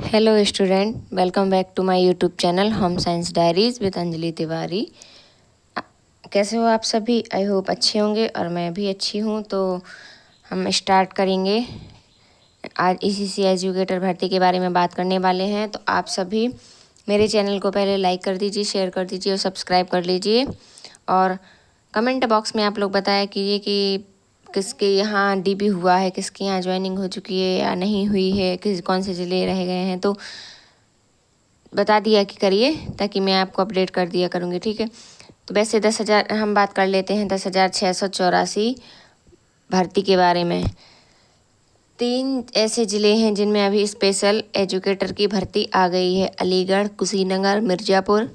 Hello student, welcome back to my YouTube channel home science diaries with Anjali Tiwari. कैसे हो आप सभी? आई होप अच्छे होंगे और मैं भी अच्छी हूँ। तो हम स्टार्ट करेंगे। आज ईसीसी एजुकेटर भर्ती के बारे में बात करने वाले हैं। तो आप सभी मेरे चैनल को पहले लाइक कर दीजिए, शेयर कर दीजिए और सब्सक्राइब कर लीजिए। और कमेंट बॉक्स में आप लोग बताया कीजिए कि किसके यहाँ डीबी हुआ है, किसके यहाँ ज्वाइनिंग हो चुकी है या नहीं हुई है, कौन से ज़िले रह गए हैं, तो बता दिया कि करिए ताकि मैं आपको अपडेट कर दिया करूँगी। ठीक है। तो वैसे 10,000 हम बात कर लेते हैं 10,684 भर्ती के बारे में। 3 ऐसे ज़िले हैं जिनमें अभी स्पेशल एजुकेटर की भर्ती आ गई है: अलीगढ़, कुशीनगर, मिर्ज़ापुर।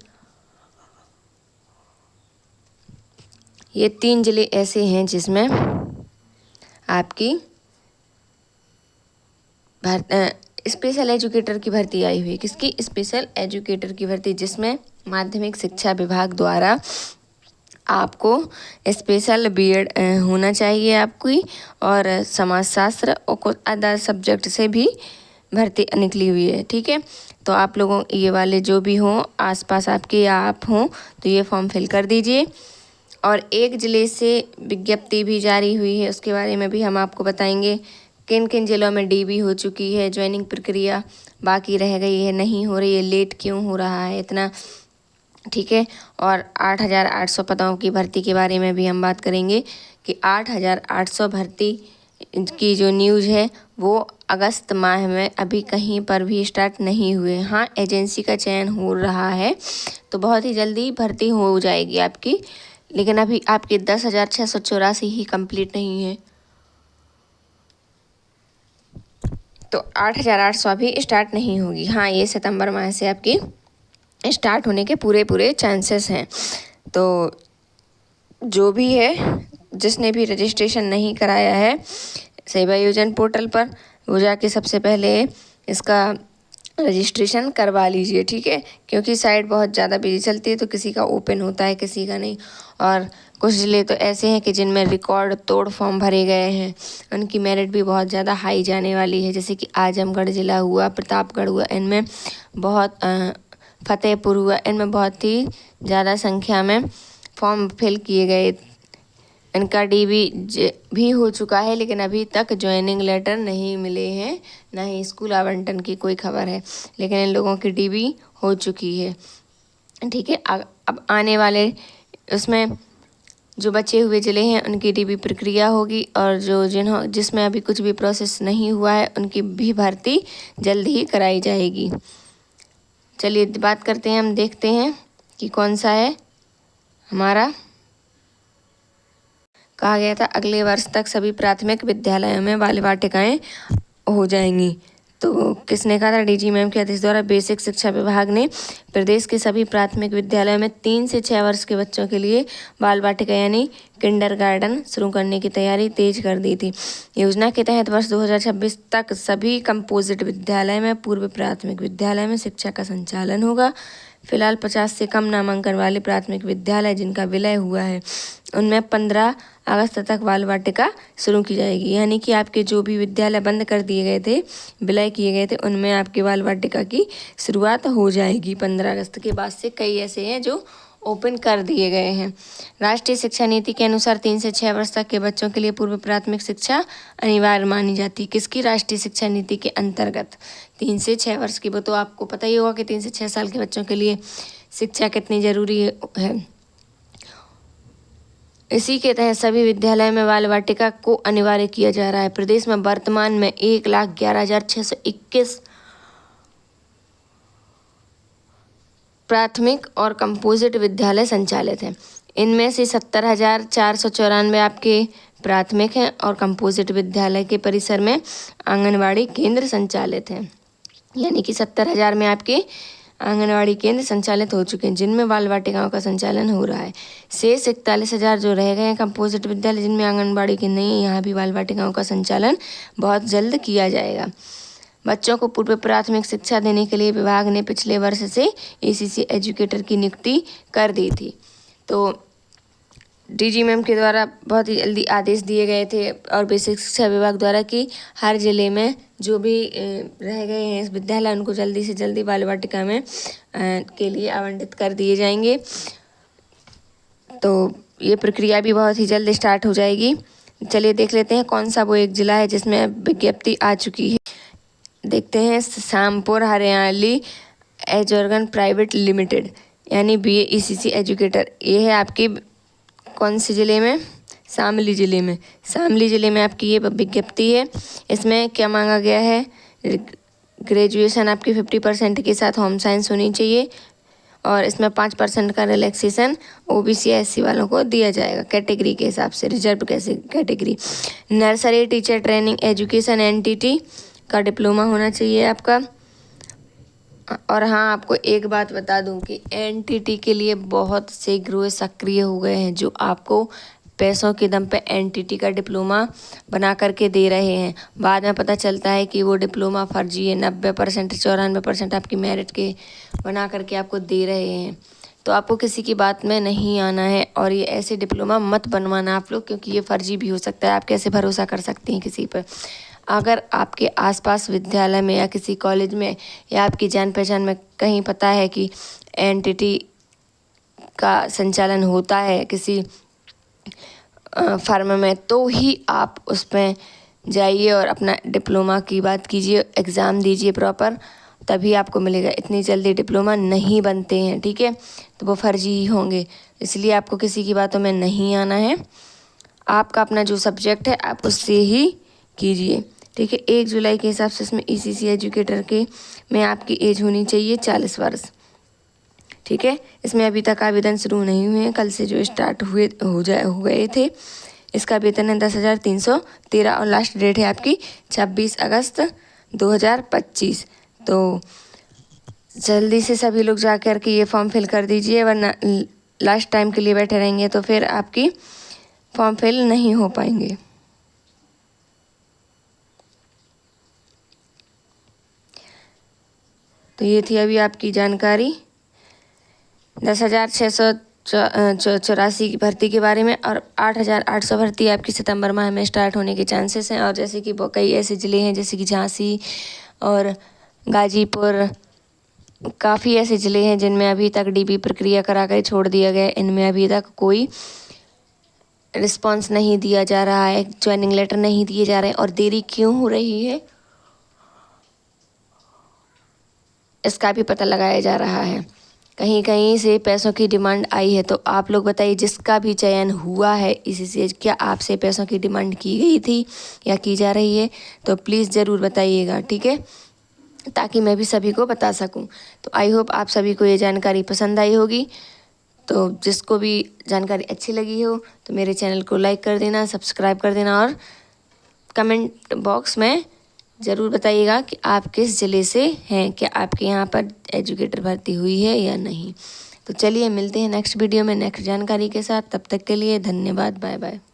ये 3 ज़िले ऐसे हैं जिसमें आपकी स्पेशल एजुकेटर की भर्ती आई हुई। किसकी? स्पेशल एजुकेटर की भर्ती, जिसमें माध्यमिक शिक्षा विभाग द्वारा आपको स्पेशल बीएड होना चाहिए आपकी, और समाजशास्त्र और कुछ अदर सब्जेक्ट से भी भर्ती निकली हुई है। ठीक है। तो आप लोगों ये वाले जो भी हों आसपास आपके या आप हों तो ये फॉर्म फिल कर दीजिए। और एक ज़िले से विज्ञप्ति भी जारी हुई है, उसके बारे में भी हम आपको बताएंगे। किन किन ज़िलों में डीबी हो चुकी है, ज्वाइनिंग प्रक्रिया बाकी रह गई है, नहीं हो रही है, लेट क्यों हो रहा है इतना। ठीक है। और 8,800 पदों की भर्ती के बारे में भी हम बात करेंगे कि 8,800 भर्ती की जो न्यूज़ है वो अगस्त माह में अभी कहीं पर भी स्टार्ट नहीं हुए। हाँ, एजेंसी का चयन हो रहा है तो बहुत ही जल्दी भर्ती हो जाएगी आपकी, लेकिन अभी आपकी 10,684 ही कंप्लीट नहीं है। तो 8,800 अभी स्टार्ट नहीं होगी। हाँ, ये सितंबर माह से आपकी स्टार्ट होने के पूरे चांसेस हैं। तो जो भी है, जिसने भी रजिस्ट्रेशन नहीं कराया है सेवा योजन पोर्टल पर, वो जाके सबसे पहले इसका रजिस्ट्रेशन करवा लीजिए। ठीक है। क्योंकि साइट बहुत ज़्यादा बिजी चलती है तो किसी का ओपन होता है, किसी का नहीं। और कुछ ज़िले तो ऐसे हैं कि जिनमें रिकॉर्ड तोड़ फॉर्म भरे गए हैं, उनकी मेरिट भी बहुत ज़्यादा हाई जाने वाली है। जैसे कि आजमगढ़ ज़िला हुआ, प्रतापगढ़ हुआ, इनमें बहुत फतेहपुर हुआ, इनमें बहुत ही ज़्यादा संख्या में फॉर्म फिल किए गए। इनका डीबी भी हो चुका है, लेकिन अभी तक ज्वाइनिंग लेटर नहीं मिले हैं, ना ही स्कूल आवंटन की कोई खबर है, लेकिन इन लोगों की डीबी हो चुकी है। ठीक है। अब आने वाले उसमें जो बचे हुए ज़िले हैं उनकी डीबी प्रक्रिया होगी, और जिसमें अभी कुछ भी प्रोसेस नहीं हुआ है उनकी भी भर्ती जल्द ही कराई जाएगी। चलिए बात करते हैं, हम देखते हैं कि कौन सा है हमारा। कहा गया था अगले वर्ष तक सभी प्राथमिक विद्यालयों में बाल वाटिकाएं हो जाएंगी। तो किसने कहा था? डीजी मैम के आदेश द्वारा बेसिक शिक्षा विभाग ने प्रदेश के सभी प्राथमिक विद्यालयों में 3 से 6 वर्ष के बच्चों के लिए बाल वाटिका यानी किंडरगार्टन शुरू करने की तैयारी तेज कर दी थी। योजना के तहत वर्ष 2026 तक सभी कंपोजिट विद्यालय में पूर्व प्राथमिक विद्यालय में शिक्षा का संचालन होगा। फिलहाल 50 से कम नामांकन वाले प्राथमिक विद्यालय जिनका विलय हुआ है उनमें 15 अगस्त तक बाल वाटिका शुरू की जाएगी। यानी कि आपके जो भी विद्यालय बंद कर दिए गए थे, विलय किए गए थे, उनमें आपके बाल वाटिका की शुरुआत हो जाएगी 15 अगस्त के बाद से। कई ऐसे हैं जो ओपन कर दिए गए हैं। राष्ट्रीय शिक्षा नीति के अनुसार 3 से 6 वर्ष तक के बच्चों के लिए पूर्व प्राथमिक शिक्षा अनिवार्य मानी जाती है। किसकी? राष्ट्रीय शिक्षा नीति के अंतर्गत 3 से 6 वर्ष की। वो तो आपको पता ही होगा कि 3 से 6 साल के बच्चों के लिए शिक्षा कितनी ज़रूरी है। इसी के तहत सभी विद्यालय में बाल वाटिका को अनिवार्य किया जा रहा है। प्रदेश में वर्तमान में 1,11,621 प्राथमिक और कंपोजिट विद्यालय संचालित हैं। इनमें से 70,494 आपके प्राथमिक हैं और कंपोजिट विद्यालय के परिसर में आंगनवाड़ी केंद्र संचालित हैं। यानी कि 70,000 में आपके आंगनवाड़ी केंद्र संचालित हो चुके हैं जिनमें बाल वाटिकाओं का संचालन हो रहा है। शेष 41,000 जो रह गए हैं कंपोजिट विद्यालय जिनमें आंगनबाड़ी केंद्र नहीं है, यहाँ भी बाल वाटिकाओं का संचालन बहुत जल्द किया जाएगा। बच्चों को पूर्व प्राथमिक शिक्षा देने के लिए विभाग ने पिछले वर्ष से ईसीसी एजुकेटर की नियुक्ति कर दी थी। तो डीजी मैम के द्वारा बहुत ही जल्दी आदेश दिए गए थे और बेसिक शिक्षा विभाग द्वारा कि हर ज़िले में जो भी रह गए हैं इस विद्यालय उनको जल्दी से जल्दी बाल वाटिका में के लिए आवंटित कर दिए जाएंगे। तो ये प्रक्रिया भी बहुत ही जल्द स्टार्ट हो जाएगी। चलिए देख लेते हैं कौन सा वो एक ज़िला है जिसमें विज्ञप्ति आ चुकी है। देखते हैं Shampur Haryanvi education private limited यानी BAECC एजुकेटर। ये है आपकी कौन से ज़िले में? शामली ज़िले में। शामली ज़िले में आपकी ये विज्ञप्ति है। इसमें क्या मांगा गया है? ग्रेजुएशन आपकी 50% के साथ होम साइंस होनी चाहिए और इसमें 5% का रिलैक्सेशन OBC SC वालों को दिया जाएगा कैटेगरी के हिसाब से, reserve category. Nursery teacher training education NTT का डिप्लोमा होना चाहिए आपका। और हाँ, आपको एक बात बता दूं कि NTT के लिए बहुत से गृह सक्रिय हो गए हैं जो आपको पैसों के दम पे NTT का डिप्लोमा बना करके दे रहे हैं। बाद में पता चलता है कि वो डिप्लोमा फर्जी है। 90% 94% आपकी मेरिट के बना करके आपको दे रहे हैं। तो आपको किसी की बात में नहीं आना है और ये ऐसे डिप्लोमा मत बनवाना आप लोग, क्योंकि ये फर्जी भी हो सकता है। आप कैसे भरोसा कर सकते हैं किसी पर? अगर आपके आसपास विद्यालय में या किसी कॉलेज में या आपकी जान पहचान में कहीं पता है कि NTT का संचालन होता है किसी फर्म में, तो ही आप उस पर जाइए और अपना डिप्लोमा की बात कीजिए, एग्ज़ाम दीजिए प्रॉपर, तभी आपको मिलेगा। इतनी जल्दी डिप्लोमा नहीं बनते हैं, ठीक है? तो वो फर्जी ही होंगे। इसलिए आपको किसी की बातों में नहीं आना है। आपका अपना जो सब्जेक्ट है आप उससे ही कीजिए, ठीक है? 1 जुलाई के हिसाब से इसमें ECC एजुकेटर के में आपकी एज होनी चाहिए 40 वर्ष, ठीक है? इसमें अभी तक आवेदन शुरू नहीं हुए हैं, कल से जो स्टार्ट हो गए थे। इसका वेतन है 10,313 और लास्ट डेट है आपकी 26 अगस्त 2025। तो जल्दी से सभी लोग जा कर के ये फॉर्म फिल कर दीजिए, वरना लास्ट टाइम के लिए बैठे रहेंगे तो फिर आपकी फॉर्म फिल नहीं हो पाएंगे। तो ये थी अभी आपकी जानकारी 10,684 की भर्ती के बारे में, और 8,800 भर्ती आपकी सितंबर माह में स्टार्ट होने के चांसेस हैं। और जैसे कि कई ऐसे ज़िले हैं जैसे कि झांसी और गाजीपुर, काफ़ी ऐसे ज़िले हैं जिनमें अभी तक DB प्रक्रिया करा कर छोड़ दिया गया। इनमें अभी तक कोई रिस्पांस नहीं दिया जा रहा है, ज्वाइनिंग लेटर नहीं दिए जा रहे हैं। और देरी क्यों हो रही है इसका भी पता लगाया जा रहा है। कहीं कहीं से पैसों की डिमांड आई है। तो आप लोग बताइए, जिसका भी चयन हुआ है इसी से, क्या आपसे पैसों की डिमांड की गई थी या की जा रही है? तो प्लीज़ ज़रूर बताइएगा, ठीक है? ताकि मैं भी सभी को बता सकूं। तो आई होप आप सभी को ये जानकारी पसंद आई होगी। तो जिसको भी जानकारी अच्छी लगी हो तो मेरे चैनल को लाइक कर देना, सब्सक्राइब कर देना और कमेंट बॉक्स में ज़रूर बताइएगा कि आप किस ज़िले से हैं, क्या आपके यहाँ पर एजुकेटर भर्ती हुई है या नहीं। तो चलिए मिलते हैं नेक्स्ट वीडियो में नेक्स्ट जानकारी के साथ। तब तक के लिए धन्यवाद, बाय बाय।